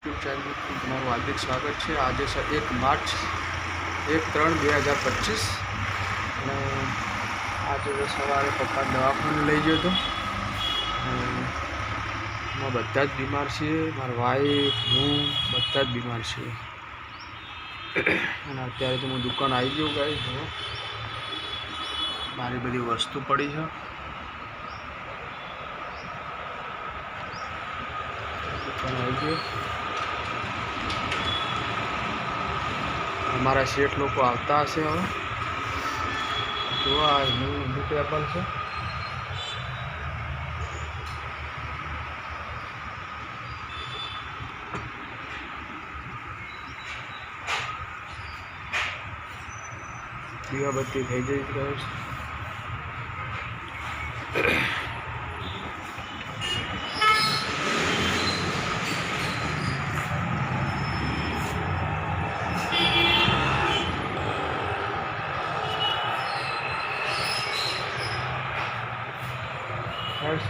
YouTube channel તમારું હાર્દિક સ્વાગત છે। આજે છે 1 માર્ચ 1/3/2025 અને આજે સવારે પપ્પા દવાખાને લઈ ગયો હતો। એમાં બધા જ બીમાર છીએ, મારા વાઈફ હું બધા જ બીમાર છીએ। અને અત્યારે તો હું દુકાન આવી ગયો ગાઈસ, જો મારી બધી વસ્તુ પડી છે। દુકાન આવી ગયો। हमारा शेठ लोग को आता हशे। હવે જો આ નું ટેબલ છે, દીવાબત્તી થઈ જઈ ગયો છે।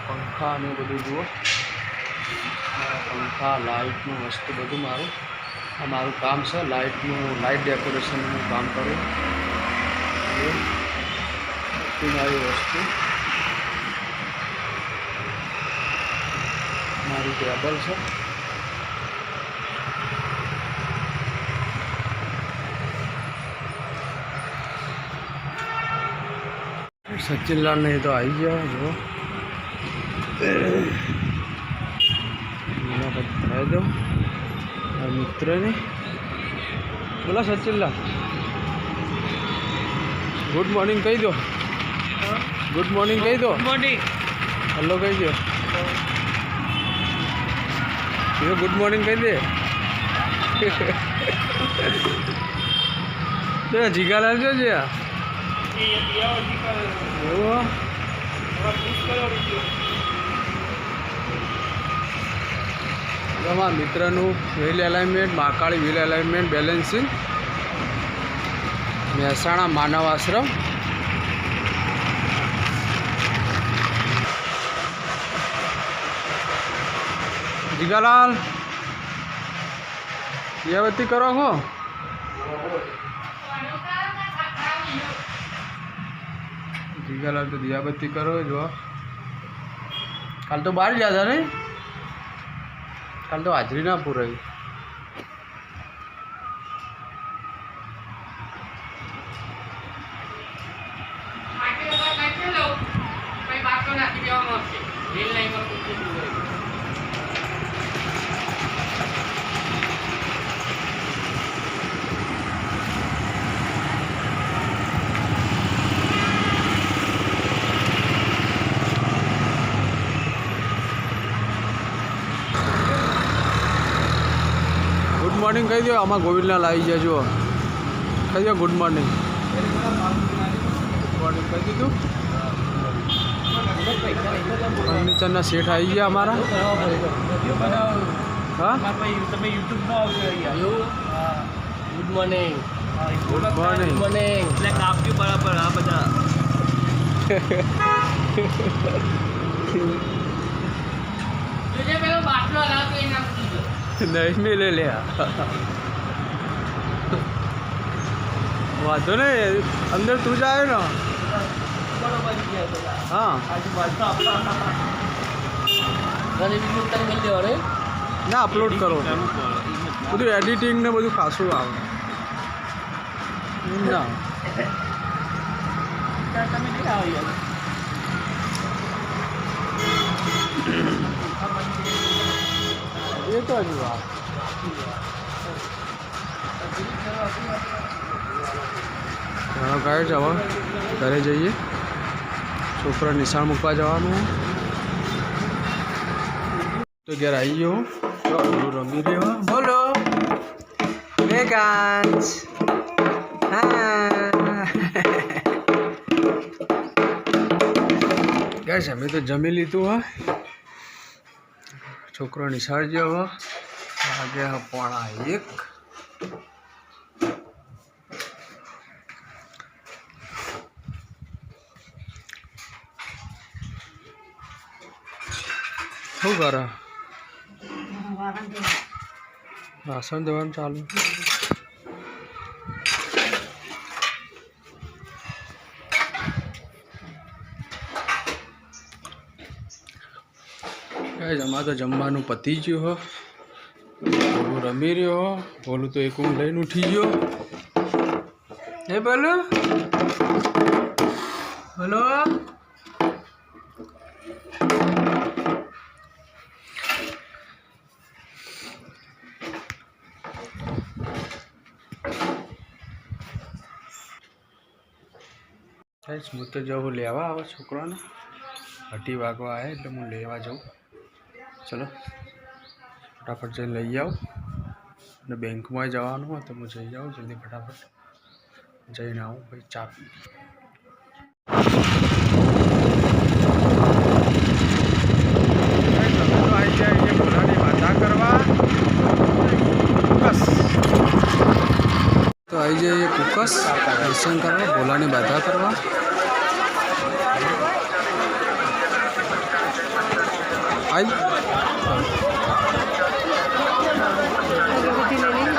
पंखा ने બધું જુઓ, पंखा लाइट નું वस्तु બધું મારું આ મારું કામ છે। લાઇટ ડેકોરેશન નું કામ કરું છું। મારી વસ્તુ મારી ટેબલ છે। સચિનલાલ ને તો આવી ગયા જો, मुलाकात दो मित्र ने बोला। सचिनलाल गुड मॉर्निंग कही दो, गुड मॉर्निंग कही दो, हेलो कही दो, ये गुड मॉर्निंग कही दे। तो जीगालाल जो जी અમારા મિત્રનું wheel alignment, Mahakali wheel alignment balancing, Mehsana Manav Ashram. Jigalal દીવાબત્તી કરો છો? જીગાલાલ તો દીવાબત્તી કરો જો। કાલ તો બહાર ગયા હતા ને, કાલ तो हाजरी ना पूराई। गुड मॉर्निंग कही दो, आमा गोविंदलाल आई गया जो, कही दो गुड मॉर्निंग। गुड मॉर्निंग कही दीधું। फर्निचर सेठ आई गया अमारा। हाँ તમે યુટ્યુબ નો આવજો। ગુડ મોર્નિંગ, ગુડ મોર્નિંગ એટલે કાપ્યું બરાબર આ બધા। तुझे પેલો બાટલો લાવ કે ના नहीं मिले ले वादो नहीं, अंदर तू जाए ना। हाँ ना अपलोड करो, બધું એડિટિંગ ને બધું ખાસું આવે ના। ये तो अभी बात गाइस હવે ઘરે જઈએ, છોકરા નિશાળ મૂકવા જવાનું। તો ઘેર આવી ગયો, બોલો રમી રહ્યો, બોલો વેગાન્સ। હા ગાઈસ અમે તો જમી લીધું। હા છોકરો નિશાળ ગયો, વાગે 1:15। શું કરે? વાસણ ધોવાનું ચાલુ. અમારે તો જમવાનું પતી ગયું હો. ભોલું રમી રહ્યો હો. ભોલું તો એક ઊંઘ લઈને ઉઠી ગયો. હે બોલો બોલો. હું તો જાઉં લેવા આવો છોકરાને. 2:30 વાગવા આવે એટલે હું લેવા જાઉં. ચલો ફટાફટ જઈને લઈ આવો. અને બેંકમાં જવાનું હોય તો હું જઈ જાઉં જલ્દી ફટાફટ જઈને આવું. ભાઈ ચા પી. આવી જાય ભોલાની વાતા કરવા. તો આવી જાય કુકસ દર્શન કરવા, ભોલાની બાધા કરવા. आई क्योंकि ले लिया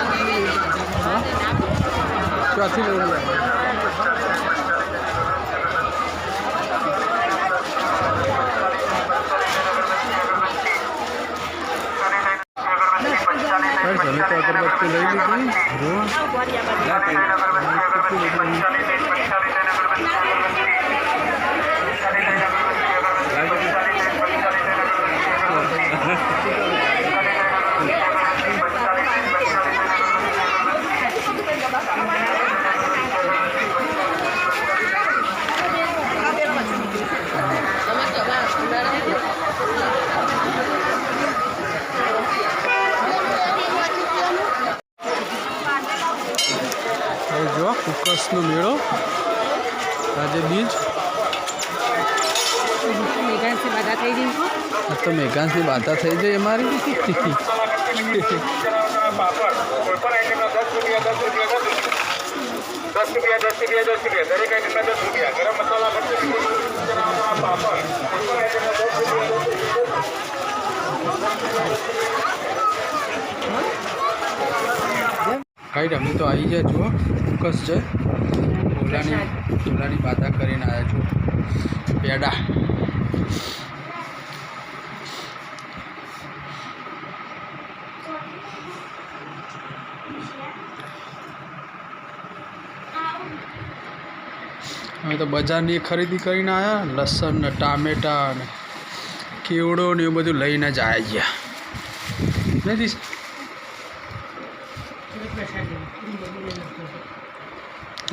चलो तो अगरबत्ती ले ली जो कुकसનો મેળો આજે બીજ મેઘાંશની બાધા થઈ ગઈ. તો મેઘાંશની બાધા થઈ જાય અમારી. કાંઈ અમે તો આવી જાય જુઓ કુકસ છે. ભોલાની બાધા કરીને આવ્યા છો. પેડા અમે તો બજારની ખરીદી કરીને આવ્યા. લસણ ને ટામેટા ને કેવડો ને એવું બધું લઈને જ આવી ગયા. નથી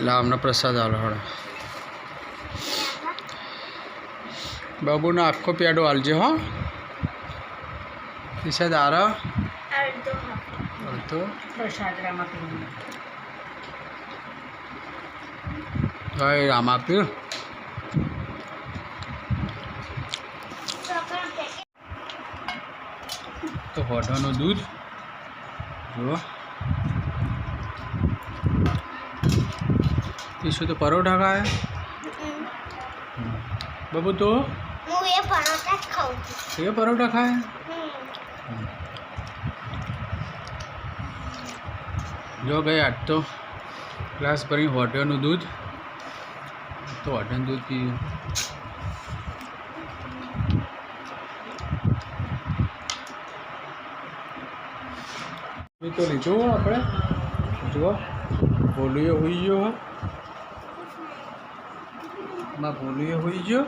લા અમને પ્રસાદ આલો. હળો બાબુનો આખો પેડો આલજે હો. પ્રસાદ આરો અડધો ભાઈ રામ આપ્યું. તો હોઢાનું દૂધ જુઓ. इसमें तो परोठा खाया बाबू. तो ये परोठा खाऊंगी. ये परोठा खाया. जो गए आज तो ग्लास भरी होटलનું दूध. तो होटलનું दूध पीયું. ये तो લીધું આપણે જુઓ. ભોલુએ હોઈ ગયો. ભોલુએ હોઈ ગયો.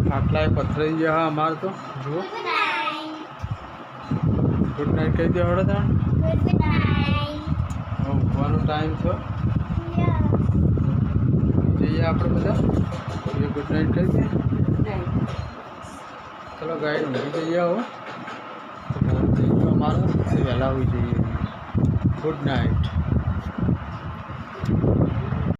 ખાટલાએ પથરાઈ ગયા. અમારે તો જુઓ. ગુડ નાઇટ કહી દે. હળો તાણ ઊંઘવાનો ટાઈમ થયો. જઈએ આપણે બધા. ગુડ નાઇટ કહી દે. ચલો ગાય ઊંઘી જઈએ. આવો અમારે વહેલા હોઈ જઈએ. Good night.